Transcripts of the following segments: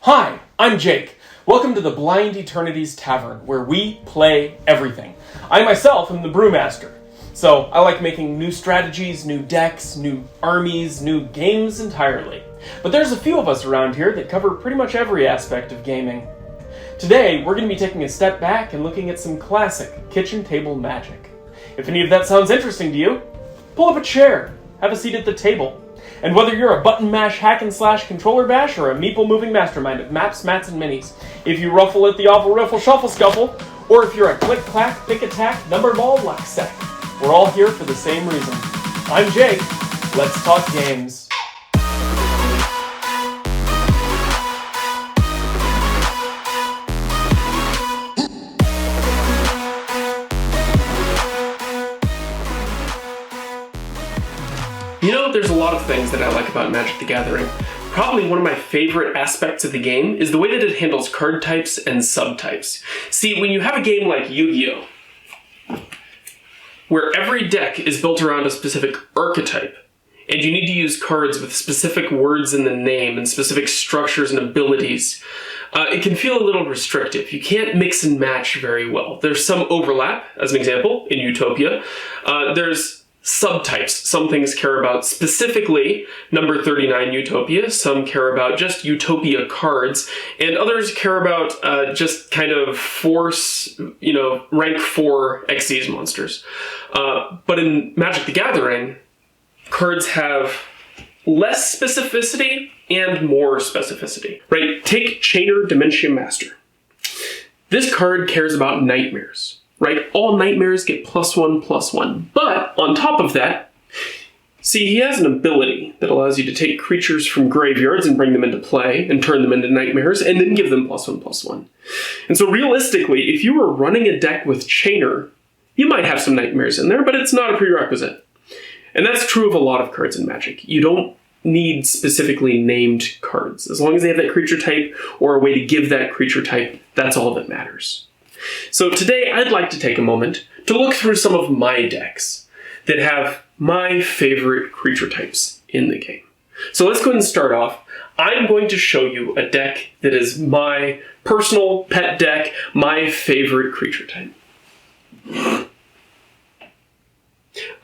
Hi, I'm Jake. Welcome to the Blind Eternities Tavern, where we play everything. I myself am the brewmaster, so I like making new strategies, new decks, new armies, new games entirely. But there's a few of us around here that cover pretty much every aspect of gaming. Today, we're going to be taking a step back and looking at some classic kitchen table magic. If any of that sounds interesting to you, pull up a chair, have a seat at the table. And whether you're a button mash hack and slash controller bash or a meeple moving mastermind of maps, mats, and minis, if you ruffle at the awful riffle shuffle scuffle, or if you're a click clack pick attack number ball luck sack, we're all here for the same reason. I'm Jake. Let's talk games. You know, there's a lot of things that I like about Magic the Gathering. Probably one of my favorite aspects of the game is the way that it handles card types and subtypes. See, when you have a game like Yu-Gi-Oh!, where every deck is built around a specific archetype, and you need to use cards with specific words in the name and specific structures and abilities, it can feel a little restrictive. You can't mix and match very well. There's some overlap, as an example, in Utopia. There's subtypes. Some things care about specifically number 39 Utopia, some care about just Utopia cards, and others care about just kind of force, rank 4 Xyz monsters. But in Magic the Gathering, cards have less specificity and more specificity, right? Take Chainer Dementia Master. This card cares about nightmares. Right? All nightmares get +1/+1. But on top of that, see, he has an ability that allows you to take creatures from graveyards and bring them into play and turn them into nightmares and then give them +1/+1. And so realistically, if you were running a deck with Chainer, you might have some nightmares in there, but it's not a prerequisite. And that's true of a lot of cards in Magic. You don't need specifically named cards. As long as they have that creature type or a way to give that creature type, that's all that matters. So today I'd like to take a moment to look through some of my decks that have my favorite creature types in the game. So let's go ahead and start off. I'm going to show you a deck that is my personal pet deck, my favorite creature type.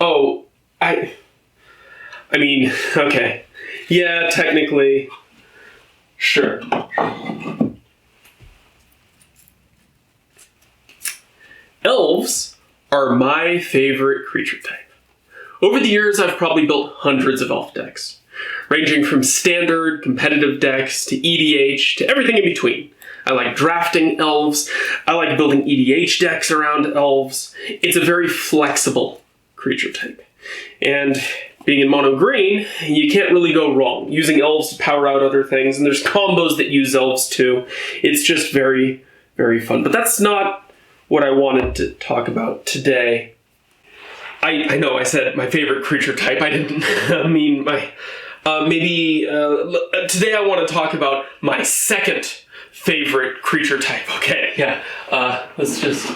Oh, I mean, okay. Yeah, technically, sure. Elves are my favorite creature type. Over the years, I've probably built hundreds of elf decks, ranging from standard, competitive decks to EDH to everything in between. I like drafting elves. I like building EDH decks around elves. It's a very flexible creature type. And being in mono green, you can't really go wrong using elves to power out other things, and there's combos that use elves too. It's just very, very fun. But that's not what I wanted to talk about today. I know I said my favorite creature type. I didn't mean my... today I want to talk about my second favorite creature type. Okay, yeah. Let's just...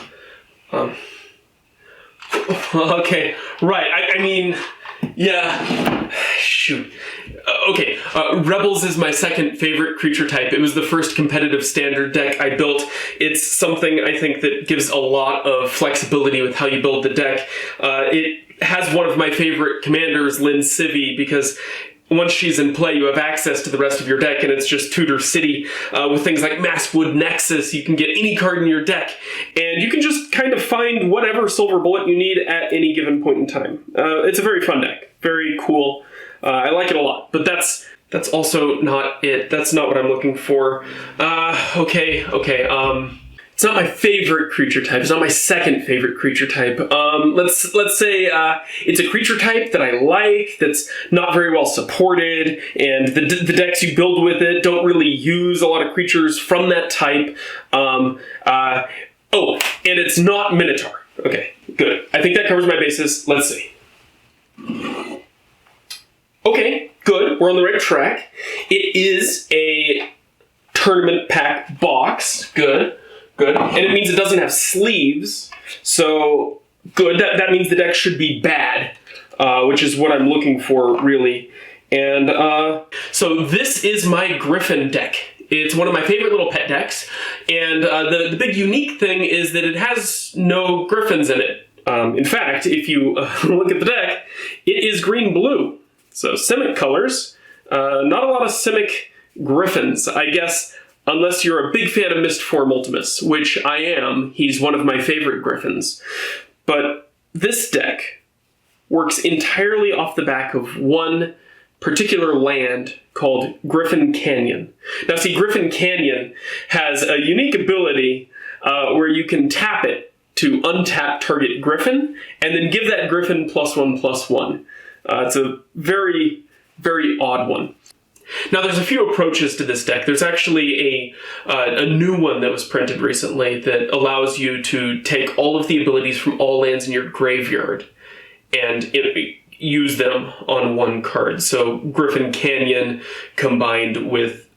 okay, right. Yeah. Shoot. Okay, Rebels is my second favorite creature type. It was the first competitive standard deck I built. It's something I think that gives a lot of flexibility with how you build the deck. It has one of my favorite commanders, Lynn Civvy, because once she's in play, you have access to the rest of your deck, and it's just Tudor City. With things like Maskwood Nexus, you can get any card in your deck, and you can just kind of find whatever silver bullet you need at any given point in time. It's a very fun deck. Very cool. I like it a lot, but that's also not it. That's not what I'm looking for. Okay. It's not my favorite creature type. It's not my second favorite creature type. Let's say it's a creature type that I like, that's not very well supported, and the decks you build with it don't really use a lot of creatures from that type. And it's not Minotaur. Okay, good. I think that covers my bases. Let's see. Okay, good. We're on the right track. It is a tournament pack box. Good. And it means it doesn't have sleeves. So, good. That means the deck should be bad, which is what I'm looking for, really. And so this is my Griffin deck. It's one of my favorite little pet decks, and the big unique thing is that it has no griffins in it. In fact, if you look at the deck, it is green-blue. So Simic colors, not a lot of Simic griffins, I guess, unless you're a big fan of Mistform Ultimus, which I am. He's one of my favorite griffins. But this deck works entirely off the back of one particular land called Griffin Canyon. Now see, Griffin Canyon has a unique ability where you can tap it to untap target Griffin, and then give that Griffin +1/+1. It's a very, very odd one. Now there's a few approaches to this deck. There's actually a new one that was printed recently that allows you to take all of the abilities from all lands in your graveyard and use them on one card. So Griffin Canyon combined with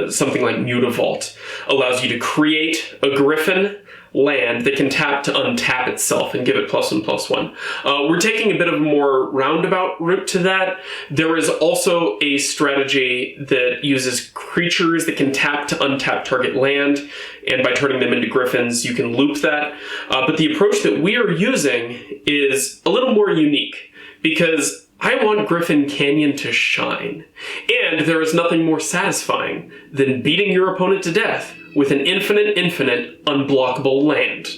something like Mutavault allows you to create a Griffin land that can tap to untap itself and give it +1/+1. We're taking a bit of a more roundabout route to that. There is also a strategy that uses creatures that can tap to untap target land, and by turning them into griffins, you can loop that. But the approach that we are using is a little more unique, because I want Griffin Canyon to shine. And there is nothing more satisfying than beating your opponent to death with an infinite, unblockable land.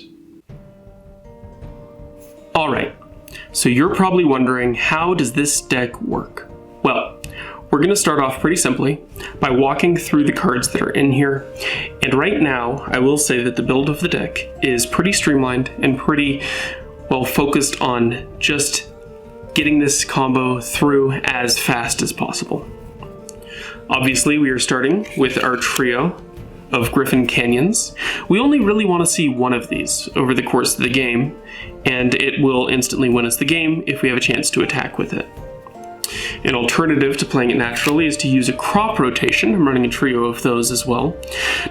Alright, so you're probably wondering, how does this deck work? Well, we're going to start off pretty simply by walking through the cards that are in here. And right now, I will say that the build of the deck is pretty streamlined and pretty well focused on just getting this combo through as fast as possible. Obviously, we are starting with our trio of Griffin Canyons. We only really want to see one of these over the course of the game, and it will instantly win us the game if we have a chance to attack with it. An alternative to playing it naturally is to use a crop rotation. I'm running a trio of those as well.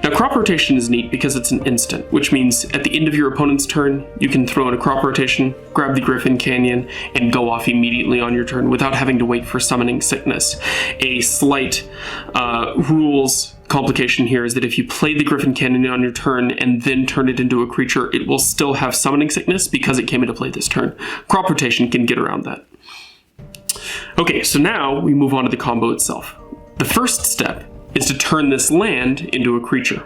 Now, crop rotation is neat because it's an instant, which means at the end of your opponent's turn, you can throw in a crop rotation, grab the Griffin Canyon, and go off immediately on your turn without having to wait for summoning sickness. A slight rules complication here is that if you play the Griffin Canyon on your turn and then turn it into a creature, it will still have summoning sickness because it came into play this turn. Crop rotation can get around that. Okay, so now we move on to the combo itself. The first step is to turn this land into a creature.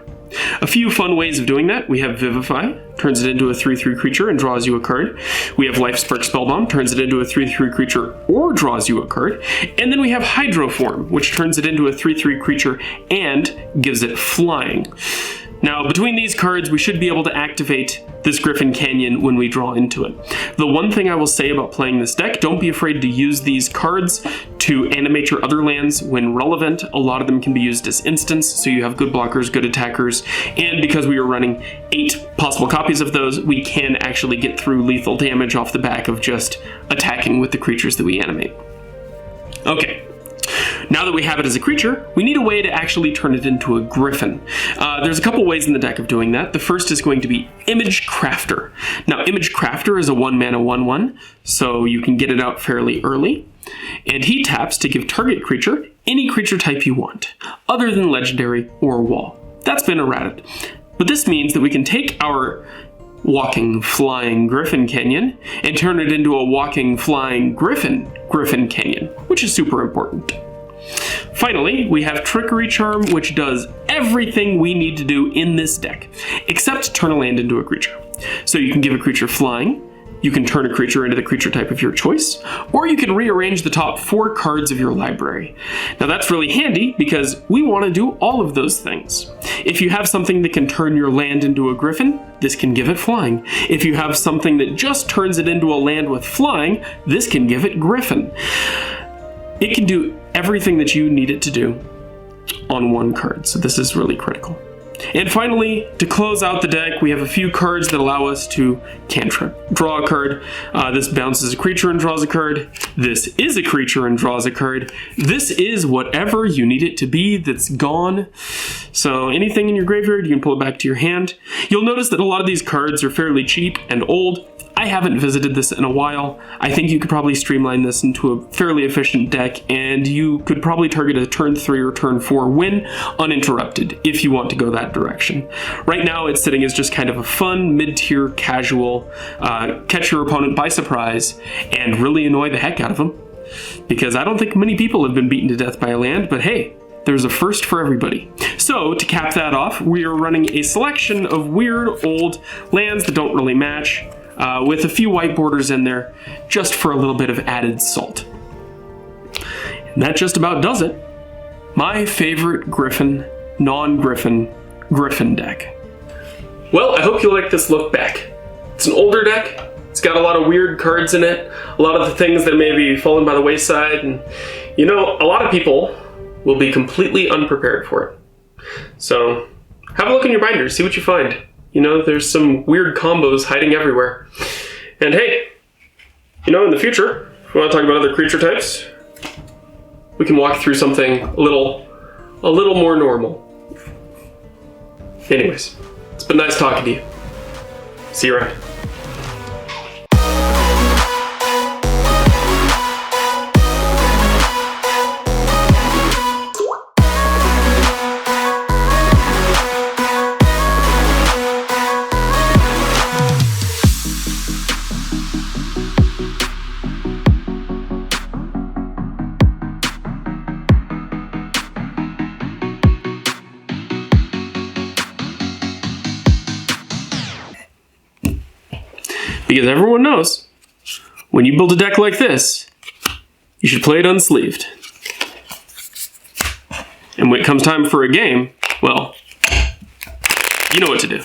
A few fun ways of doing that. We have Vivify, turns it into a 3/3 creature and draws you a card. We have Life Spark Spellbomb, turns it into a 3/3 creature or draws you a card. And then we have Hydroform, which turns it into a 3/3 creature and gives it flying. Now, between these cards, we should be able to activate this Griffin Canyon when we draw into it. The one thing I will say about playing this deck, don't be afraid to use these cards to animate your other lands when relevant. A lot of them can be used as instants, so you have good blockers, good attackers, and because we are running 8 possible copies of those, we can actually get through lethal damage off the back of just attacking with the creatures that we animate. Okay. Now that we have it as a creature, we need a way to actually turn it into a griffin. There's a couple ways in the deck of doing that. The first is going to be Image Crafter. Now, Image Crafter is a 1-mana 1/1, so you can get it out fairly early. And he taps to give target creature any creature type you want, other than legendary or wall. That's been errated. But this means that we can take our walking, flying Griffin Canyon and turn it into a walking, flying Griffin Canyon, which is super important. Finally, we have Trickery Charm, which does everything we need to do in this deck, except turn a land into a creature. So you can give a creature flying, you can turn a creature into the creature type of your choice, or you can rearrange the top 4 cards of your library. Now that's really handy because we want to do all of those things. If you have something that can turn your land into a griffin, this can give it flying. If you have something that just turns it into a land with flying, this can give it griffin. It can do everything that you need it to do on one card, so this is really critical. And finally, to close out the deck, we have a few cards that allow us to cantrip. Draw a card. This bounces a creature and draws a card. This is a creature and draws a card. This is whatever you need it to be that's gone. So anything in your graveyard, you can pull it back to your hand. You'll notice that a lot of these cards are fairly cheap and old. I haven't visited this in a while. I think you could probably streamline this into a fairly efficient deck, and you could probably target a turn 3 or turn 4 win uninterrupted if you want to go that direction. Right now it's sitting as just kind of a fun, mid-tier, casual, catch your opponent by surprise and really annoy the heck out of them. Because I don't think many people have been beaten to death by a land, but hey, there's a first for everybody. So to cap that off, we are running a selection of weird old lands that don't really match, with a few white borders in there, just for a little bit of added salt. And that just about does it. My favorite Griffin, non-Griffin, Griffin deck. Well, I hope you like this look back. It's an older deck. It's got a lot of weird cards in it, a lot of the things that may be fallen by the wayside, and you know, a lot of people will be completely unprepared for it. So have a look in your binders, see what you find. You know, there's some weird combos hiding everywhere. And hey, you know, in the future, if we want to talk about other creature types, we can walk through something a little more normal. Anyways, it's been nice talking to you. See you around. Because everyone knows, when you build a deck like this, you should play it unsleeved. And when it comes time for a game, well, you know what to do.